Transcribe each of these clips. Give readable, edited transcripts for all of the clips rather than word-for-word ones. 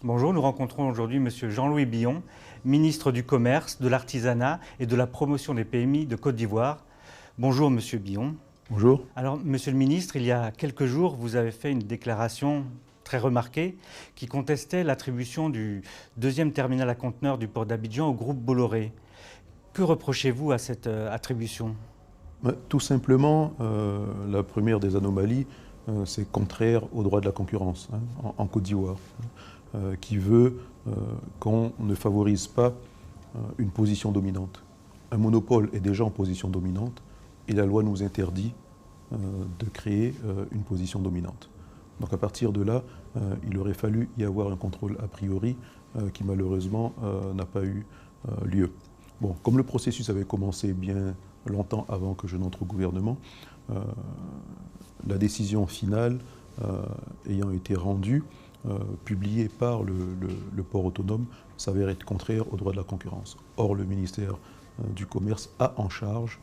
Bonjour, nous rencontrons aujourd'hui M. Jean-Louis Billon, ministre du Commerce, de l'Artisanat et de la Promotion des PMI de Côte d'Ivoire. Bonjour M. Billon. Bonjour. Alors, Monsieur le ministre, il y a quelques jours, vous avez fait une déclaration très remarquée qui contestait l'attribution du deuxième terminal à conteneurs du port d'Abidjan au groupe Bolloré. Que reprochez-vous à cette attribution ? Tout simplement, la première des anomalies, c'est contraire au droit de la concurrence en Côte d'Ivoire, qui veut qu'on ne favorise pas une position dominante. Un monopole est déjà en position dominante et la loi nous interdit de créer une position dominante. Donc à partir de là, il aurait fallu y avoir un contrôle a priori qui malheureusement n'a pas eu lieu. Bon, comme le processus avait commencé bien longtemps avant que je n'entre au gouvernement, la décision finale ayant été rendue, publiée par le port autonome, s'avère être contraire au droit de la concurrence. Or, le ministère du Commerce a en charge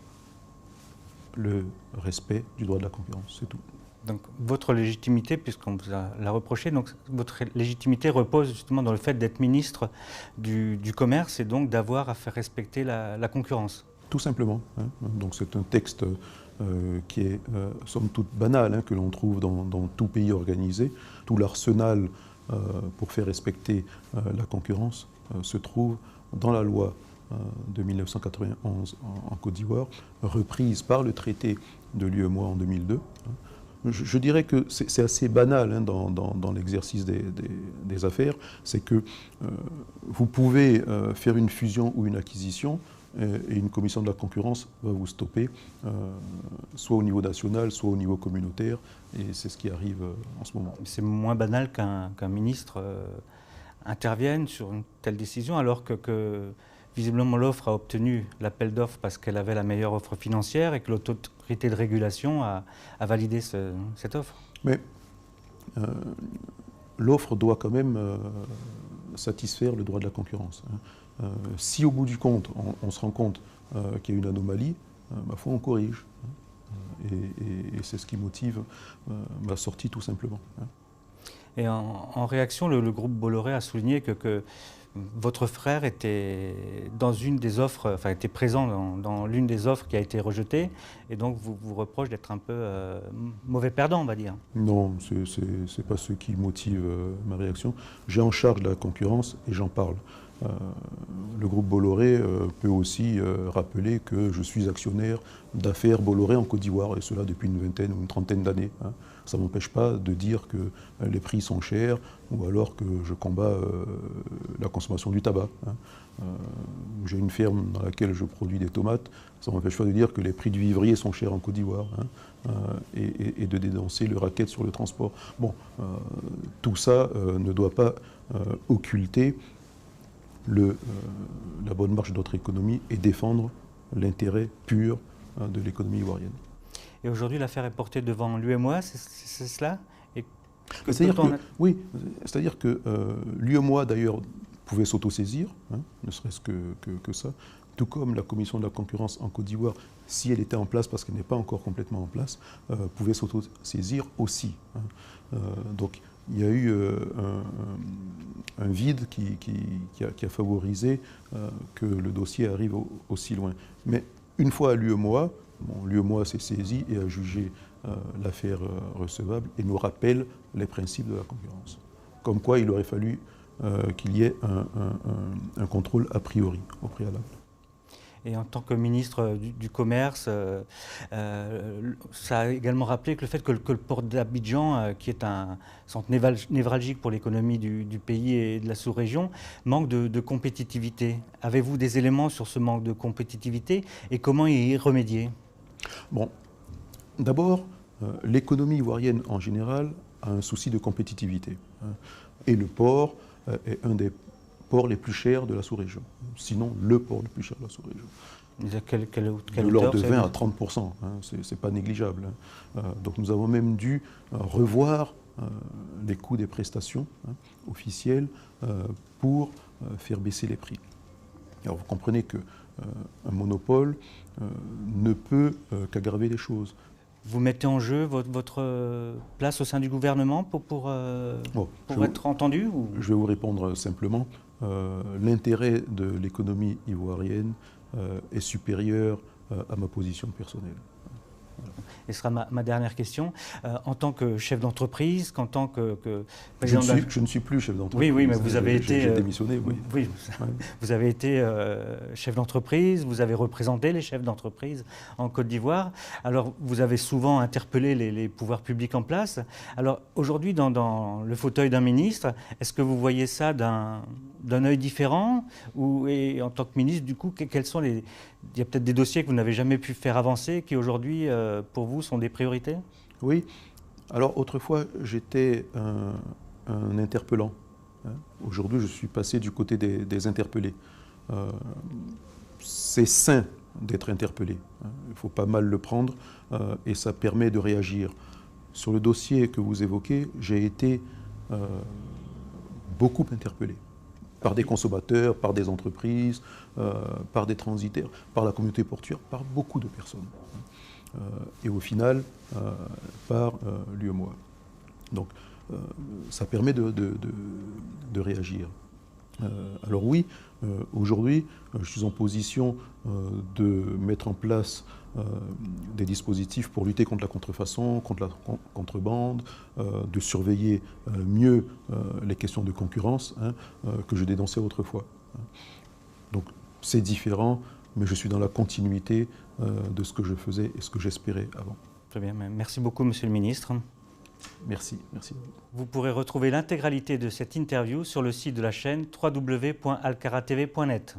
le respect du droit de la concurrence, c'est tout. Donc votre légitimité, puisqu'on vous l'a reproché, donc votre légitimité repose justement dans le fait d'être ministre du Commerce et donc d'avoir à faire respecter la concurrence. Tout simplement. Donc c'est un texte qui est somme toute banal, que l'on trouve dans tout pays organisé. Tout l'arsenal pour faire respecter la concurrence se trouve dans la loi de 1991 en Côte d'Ivoire, reprise par le traité de l'UEMOA en 2002. Je dirais que c'est assez banal dans l'exercice des affaires, c'est que vous pouvez faire une fusion ou une acquisition et une commission de la concurrence va vous stopper, soit au niveau national, soit au niveau communautaire, et c'est ce qui arrive en ce moment. C'est moins banal qu'un ministre intervienne sur une telle décision, alors que visiblement l'offre a obtenu l'appel d'offres parce qu'elle avait la meilleure offre financière et que l'autorité de régulation a validé cette offre. Mais l'offre doit quand même satisfaire le droit de la concurrence. Si au bout du compte, on se rend compte qu'il y a une anomalie, ma foi, on corrige. Et c'est ce qui motive ma sortie tout simplement. Et en réaction, le groupe Bolloré a souligné que votre frère était dans une des offres, enfin était présent dans l'une des offres qui a été rejetée, et donc vous reproche d'être un peu mauvais perdant, on va dire. Non, c'est pas ce qui motive ma réaction. J'ai en charge la concurrence et j'en parle. Le groupe Bolloré peut aussi rappeler que je suis actionnaire d'affaires Bolloré en Côte d'Ivoire, et cela depuis une vingtaine ou une trentaine d'années. Ça ne m'empêche pas de dire que les prix sont chers ou alors que je combats la consommation du tabac. J'ai une ferme dans laquelle je produis des tomates, ça ne m'empêche pas de dire que les prix du vivrier sont chers en Côte d'Ivoire et de dénoncer le racket sur le transport. Bon, tout ça ne doit pas occulter la bonne marche de notre économie et défendre l'intérêt pur de l'économie ivoirienne. Et aujourd'hui, l'affaire est portée devant l'UEMOA, c'est cela ? Oui, c'est-à-dire que l'UEMOA d'ailleurs pouvait s'autosaisir, ne serait-ce que ça, tout comme la commission de la concurrence en Côte d'Ivoire, si elle était en place, parce qu'elle n'est pas encore complètement en place, pouvait s'autosaisir aussi. Donc il y a eu un vide qui a favorisé que le dossier arrive aussi loin. Mais une fois à l'UEMOA, l'UEMOA s'est saisi et a jugé l'affaire recevable et nous rappelle les principes de la concurrence. Comme quoi il aurait fallu qu'il y ait un contrôle a priori, au préalable. Et en tant que ministre du Commerce, ça a également rappelé que le fait que le port d'Abidjan, qui est un centre névralgique pour l'économie du pays et de la sous-région, manque de compétitivité. Avez-vous des éléments sur ce manque de compétitivité et comment y remédier ? Bon, d'abord, l'économie ivoirienne en général a un souci de compétitivité. Et le port est un des ports les plus chers de la sous-région, sinon le port le plus cher de la sous-région. De l'ordre de 20 à 30%, c'est pas négligeable. Donc nous avons même dû revoir les coûts des prestations officielles pour faire baisser les prix. Alors vous comprenez qu'un monopole ne peut qu'aggraver les choses. vous mettez en jeu votre place au sein du gouvernement pour être entendu ou... Je vais vous répondre simplement. L'intérêt de l'économie ivoirienne est supérieur à ma position personnelle. Et ce sera ma dernière question. En tant que chef d'entreprise, qu'en tant que président je ne suis plus chef d'entreprise. Oui, mais vous avez été... J'ai démissionné, oui. Oui, vous avez été chef d'entreprise, vous avez représenté les chefs d'entreprise en Côte d'Ivoire. Alors, vous avez souvent interpellé les pouvoirs publics en place. Alors, aujourd'hui, dans le fauteuil d'un ministre, est-ce que vous voyez ça d'un œil différent et en tant que ministre, du coup, quels sont les... Il y a peut-être des dossiers que vous n'avez jamais pu faire avancer qui, aujourd'hui, pour vous, sont des priorités? Oui. Alors, autrefois, j'étais un interpellant. Aujourd'hui, je suis passé du côté des interpellés. C'est sain d'être interpellé. Il faut pas mal le prendre et ça permet de réagir. Sur le dossier que vous évoquez, j'ai été beaucoup interpellé par des consommateurs, par des entreprises, par des transitaires, par la communauté portuaire, par beaucoup de personnes. Et au final, par l'UEMOA. Donc, ça permet de réagir. Alors oui, aujourd'hui, je suis en position de mettre en place des dispositifs pour lutter contre la contrefaçon, contre la contrebande, de surveiller mieux les questions de concurrence que je dénonçais autrefois. Donc c'est différent, mais je suis dans la continuité de ce que je faisais et ce que j'espérais avant. Très bien, merci beaucoup Monsieur le Ministre. Merci, merci. Vous pourrez retrouver l'intégralité de cette interview sur le site de la chaîne www.alcaratv.net.